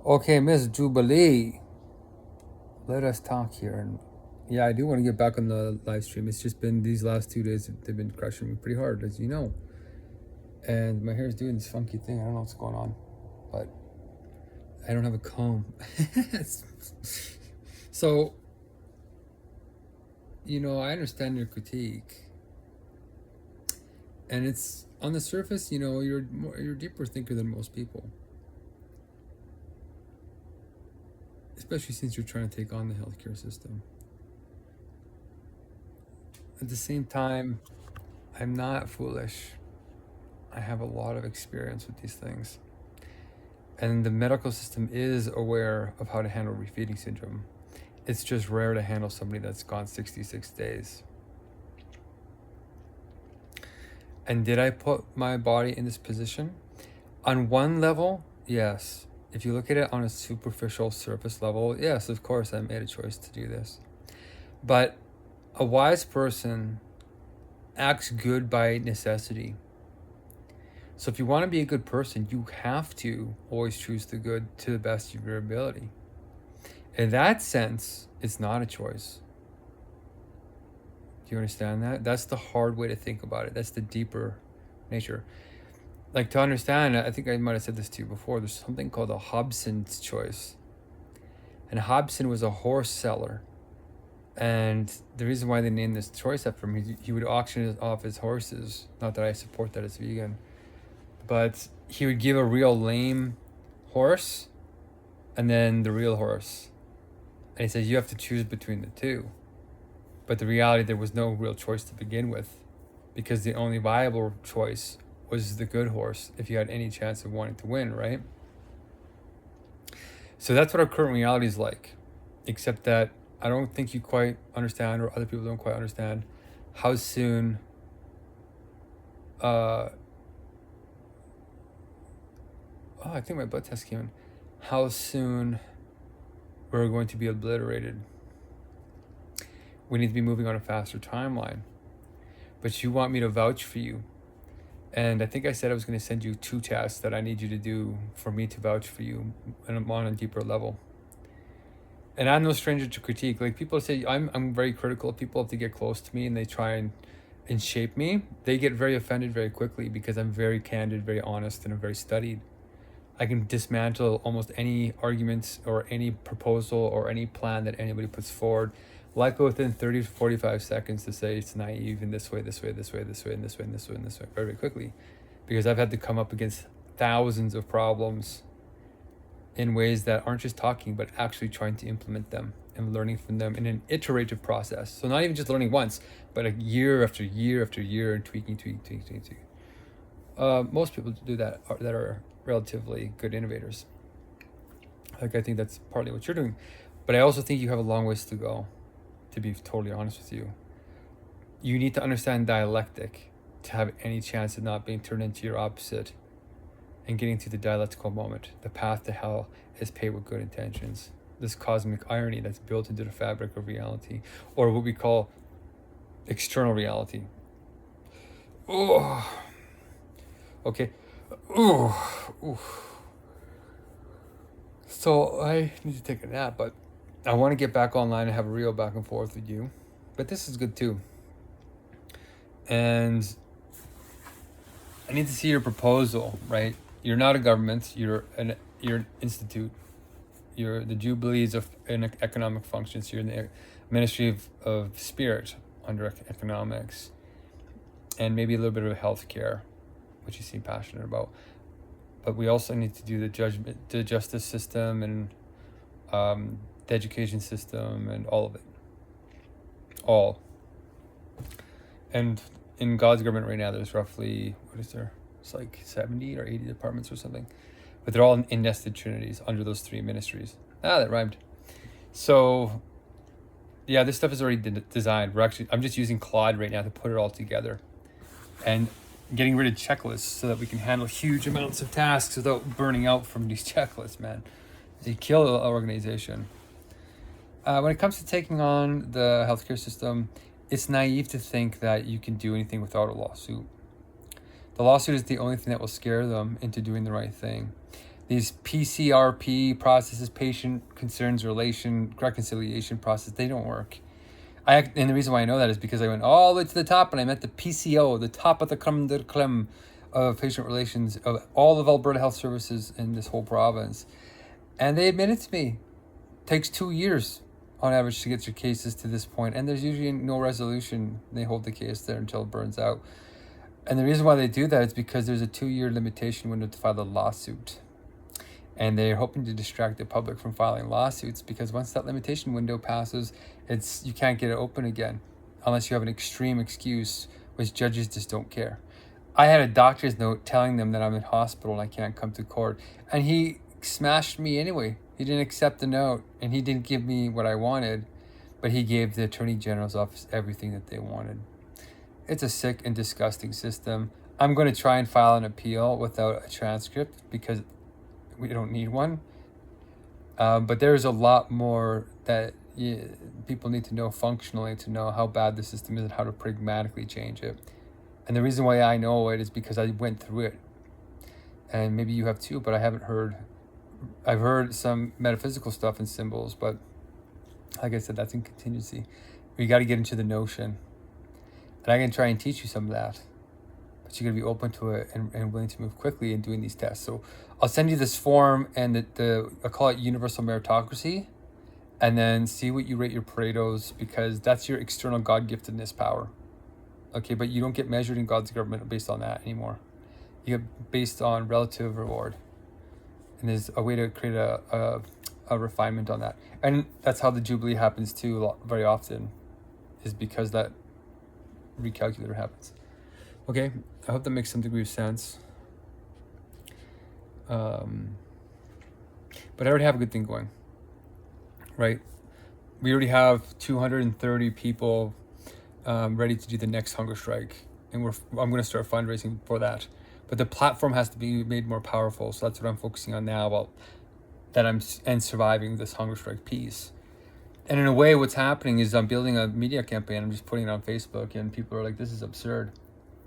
Okay, Miss Jubilee, let us talk here. And yeah, I do want to get back on the live stream. It's just been these last 2 days, they've been crushing me pretty hard, as you know. And my hair is doing this funky thing. I don't know what's going on, but I don't have a comb. So, I understand your critique. And it's on the surface, you're a deeper thinker than most people. Especially since you're trying to take on the healthcare system. At the same time, I'm not foolish. I have a lot of experience with these things. And the medical system is aware of how to handle refeeding syndrome. It's just rare to handle somebody that's gone 66 days. And did I put my body in this position? On one level, yes. If you look at it on a superficial surface level, yes, of course I made a choice to do this. But a wise person acts good by necessity. So if you want to be a good person, you have to always choose the good to the best of your ability. In that sense, it's not a choice. Do you understand that? That's the hard way to think about it. That's the deeper nature. Like, to understand, I think I might have said this to you before, there's something called a Hobson's choice. And Hobson was a horse seller. And the reason why they named this choice after him, he would auction off his horses. Not that I support that as vegan. But he would give a real lame horse and then the real horse. And he said, you have to choose between the two. But the reality, there was no real choice to begin with, because the only viable choice was the good horse if you had any chance of wanting to win, right? So that's what our current reality is like, except that I don't think you quite understand, or other people don't quite understand, how soon I think my blood test came in. How soon we're going to be obliterated. We need to be moving on a faster timeline. But you want me to vouch for you. And I think I said I was going to send you 2 tests that I need you to do for me to vouch for you, and I'm on a deeper level. And I'm no stranger to critique. Like, people say I'm very critical of people if they get close to me and they try and shape me. They get very offended very quickly because I'm very candid, very honest, and I'm very studied. I can dismantle almost any arguments or any proposal or any plan that anybody puts forward, like within 30 to 45 seconds, to say it's naive in this way, this way, this way, this way, and this way, and this way, and this way, very, very quickly. Because I've had to come up against thousands of problems in ways that aren't just talking, but actually trying to implement them and learning from them in an iterative process. So not even just learning once, but a year after year after year, and tweaking. Most people do that are relatively good innovators. Like, I think that's partly what you're doing. But I also think you have a long ways to go, to be totally honest with you. You need to understand dialectic to have any chance of not being turned into your opposite and getting to the dialectical moment. The path to hell is paved with good intentions. This cosmic irony that's built into the fabric of reality, or what we call external reality. Oh, okay. Ooh. So I need to take a nap, but I want to get back online and have a real back and forth with you. But this is good too. And I need to see your proposal, right? You're not a government. You're an institute. You're the Jubilees of economic functions. You're in the Ministry of Spirit under economics, and maybe a little bit of healthcare, which you seem passionate about. But we also need to do the justice system, and the education system, and all of it. All. And in God's government right now, there's roughly, what is there? It's like 70 or 80 departments or something. But they're all in nested trinities under those 3 ministries. That rhymed. So, yeah, this stuff is already designed. I'm just using Claude right now to put it all together. And getting rid of checklists so that we can handle huge amounts of tasks without burning out from these checklists, man. They kill an organization. When it comes to taking on the healthcare system, it's naive to think that you can do anything without a lawsuit. The lawsuit is the only thing that will scare them into doing the right thing. these PCRP processes, patient concerns relation reconciliation process, they don't work. And the reason why I know that is because I went all the way to the top and I met the PCO, the top of the creme de la creme of patient relations of all of Alberta Health Services in this whole province. And they admitted to me, it takes 2 years on average to get your cases to this point, and there's usually no resolution. They hold the case there until it burns out. And the reason why they do that is because there's a 2-year limitation window to file a lawsuit. And they're hoping to distract the public from filing lawsuits, because once that limitation window passes, you can't get it open again unless you have an extreme excuse, which judges just don't care. I had a doctor's note telling them that I'm in hospital and I can't come to court, and he smashed me anyway. He didn't accept the note, and he didn't give me what I wanted, but he gave the Attorney General's office everything that they wanted. It's a sick and disgusting system. I'm going to try and file an appeal without a transcript because we don't need one. But there's a lot more that people need to know functionally to know how bad the system is and how to pragmatically change it. And the reason why I know it is because I went through it. And maybe you have too, but I've heard some metaphysical stuff and symbols, but like I said, that's in contingency. You got to get into the notion. And I can try and teach you some of that. But you got to be open to it and willing to move quickly in doing these tests. So I'll send you this form, and I call it universal meritocracy, and then see what you rate your Pareto's, because that's your external God-giftedness power. Okay, but you don't get measured in God's government based on that anymore. You get based on relative reward. And there's a way to create a refinement on that. And that's how the Jubilee happens too very often, is because that recalculator happens. Okay, I hope that makes some degree of sense. But I already have a good thing going, right? We already have 230 people ready to do the next hunger strike, and I'm going to start fundraising for that. But the platform has to be made more powerful, so that's what I'm focusing on now. Well, that I'm surviving this hunger strike piece. And in a way, what's happening is I'm building a media campaign. I'm just putting it on Facebook, and people are like, "This is absurd."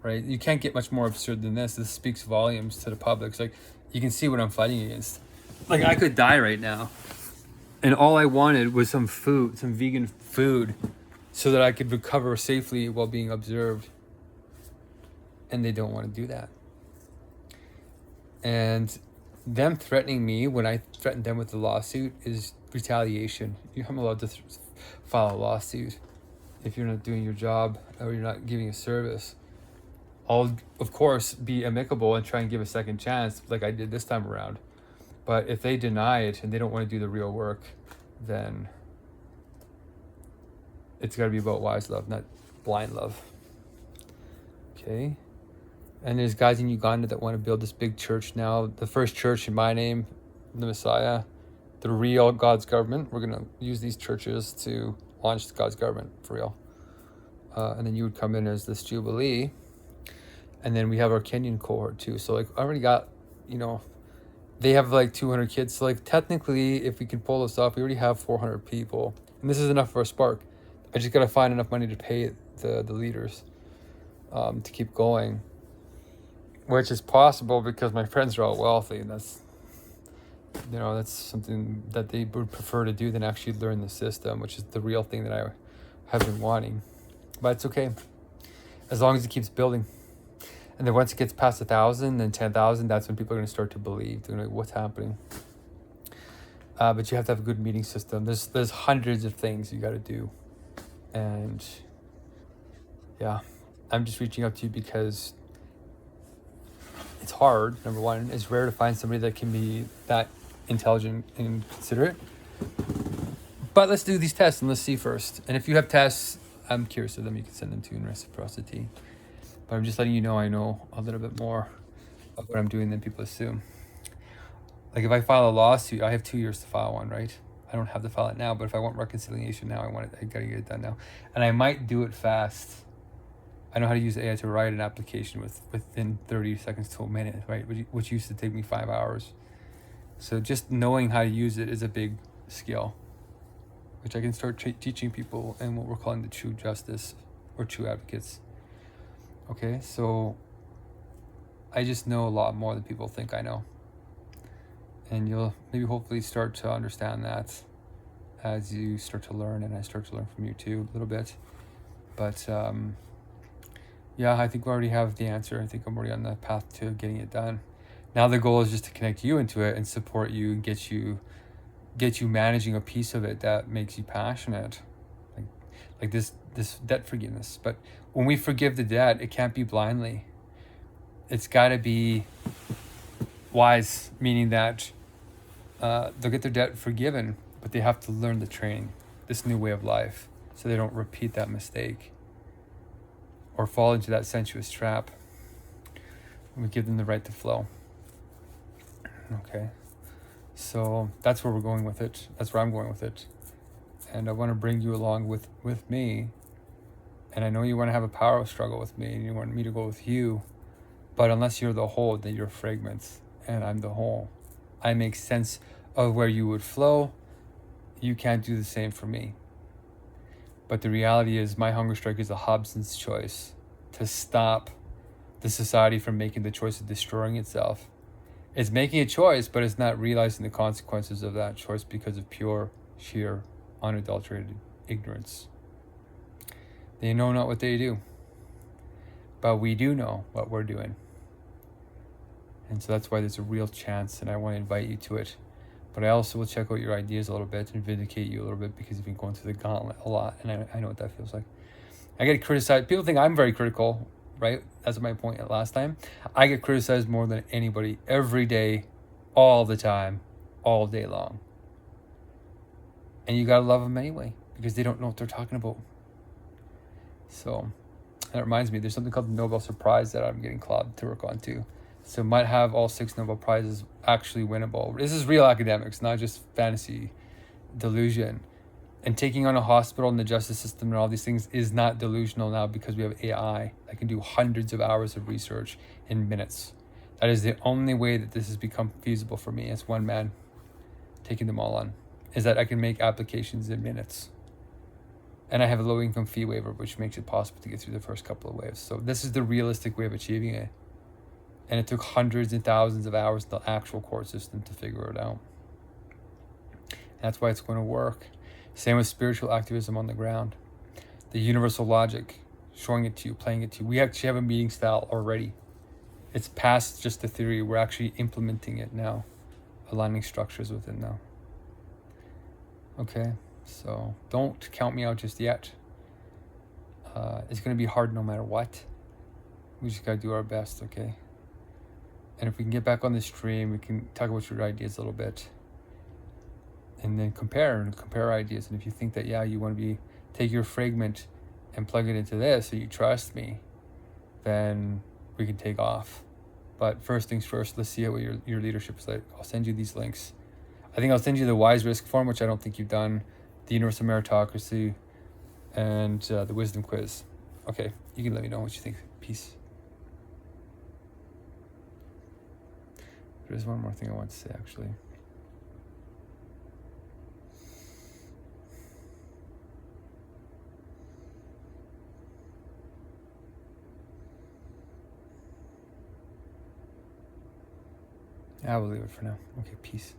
Right? You can't get much more absurd than this. This speaks volumes to the public. It's like, you can see what I'm fighting against. Like, I could die right now, and all I wanted was some food, some vegan food, so that I could recover safely while being observed. And they don't want to do that. And them threatening me when I threatened them with the lawsuit is retaliation. I'm allowed to file a lawsuit if you're not doing your job or you're not giving a service. I'll, of course, be amicable and try and give a second chance like I did this time around. But if they deny it and they don't want to do the real work, then it's got to be about wise love, not blind love. Okay? And there's guys in Uganda that want to build this big church now. The first church in my name, the Messiah, the real God's government. We're going to use these churches to launch God's government for real. And then you would come in as this Jubilee. And then we have our Kenyan cohort too. So like I already got, they have like 200 kids. So like technically, if we can pull this off, we already have 400 people. And this is enough for a spark. I just got to find enough money to pay the leaders to keep going. Which is possible because my friends are all wealthy, and that's something that they would prefer to do than actually learn the system, which is the real thing that I have been wanting. But it's okay, as long as it keeps building. And then once it gets past 1,000 and 10,000, that's when people are going to start to believe. They're like, what's happening? But you have to have a good meeting system. There's hundreds of things you got to do, and yeah, I'm just reaching out to you because it's hard. Number one, it's rare to find somebody that can be that intelligent and considerate. But let's do these tests and let's see first. And if you have tests, I'm curious of them. You can send them to in reciprocity. But I'm just letting you know I know a little bit more of what I'm doing than people assume. Like if I file a lawsuit, I have 2 years to file one, right? I don't have to file it now, but if I want reconciliation now, I gotta get it done now. And I might do it fast. I know how to use AI to write an application within 30 seconds to a minute, right? Which used to take me 5 hours. So just knowing how to use it is a big skill, which I can start teaching people in what we're calling the true justice or true advocates. Okay, so I just know a lot more than people think I know. And you'll maybe hopefully start to understand that as you start to learn, and I start to learn from you too a little bit. But yeah, I think we already have the answer. I think I'm already on the path to getting it done. Now the goal is just to connect you into it and support you and get you managing a piece of it that makes you passionate, like this debt forgiveness. But when we forgive the debt, it can't be blindly. It's got to be wise, meaning that they'll get their debt forgiven, but they have to learn the training, this new way of life, so they don't repeat that mistake or fall into that sensuous trap. We give them the right to flow. Okay, so that's where we're going with it. That's where I'm going with it. And I want to bring you along with me. And I know you want to have a power struggle with me, and you want me to go with you. But unless you're the whole, then you're fragments, and I'm the whole. I make sense of where you would flow. You can't do the same for me. But the reality is, my hunger strike is a Hobson's choice to stop the society from making the choice of destroying itself. It's making a choice, but it's not realizing the consequences of that choice because of pure, sheer, unadulterated ignorance. They know not what they do, but we do know what we're doing. And so that's why there's a real chance, and I want to invite you to it. But I also will check out your ideas a little bit and vindicate you a little bit, because you've been going through the gauntlet a lot, and I know what that feels like. I get criticized. People think I'm very critical, right? That's my point last time. I get criticized more than anybody every day, all the time, all day long. And you gotta love them anyway, because they don't know what they're talking about. So that reminds me, there's something called the Nobel Surprise that I'm getting Claude to work on too. So might have all 6 Nobel Prizes actually winnable. This is real academics, not just fantasy delusion. And taking on a hospital and the justice system and all these things is not delusional now, because we have AI that can do hundreds of hours of research in minutes. That is the only way that this has become feasible for me as one man taking them all on, is that I can make applications in minutes. And I have a low income fee waiver, which makes it possible to get through the first couple of waves. So this is the realistic way of achieving it. And it took hundreds and thousands of hours in the actual court system to figure it out. That's why it's going to work. Same with spiritual activism on the ground. The universal logic, showing it to you, playing it to you. We actually have a meeting style already. It's past just the theory. We're actually implementing it now, aligning structures with it now. Okay, so don't count me out just yet. It's going to be hard no matter what. We just got to do our best, okay? And if we can get back on the stream, we can talk about your ideas a little bit. And then compare ideas. And if you think that, yeah, you want to take your fragment and plug it into this, so you trust me, then we can take off. But first things first, let's see what your leadership is like. I'll send you these links. I think I'll send you the Wise Risk form, which I don't think you've done, the Universal Meritocracy, and the Wisdom Quiz. Okay, you can let me know what you think. Peace. There's one more thing I want to say, actually. I will leave it for now. Okay, peace.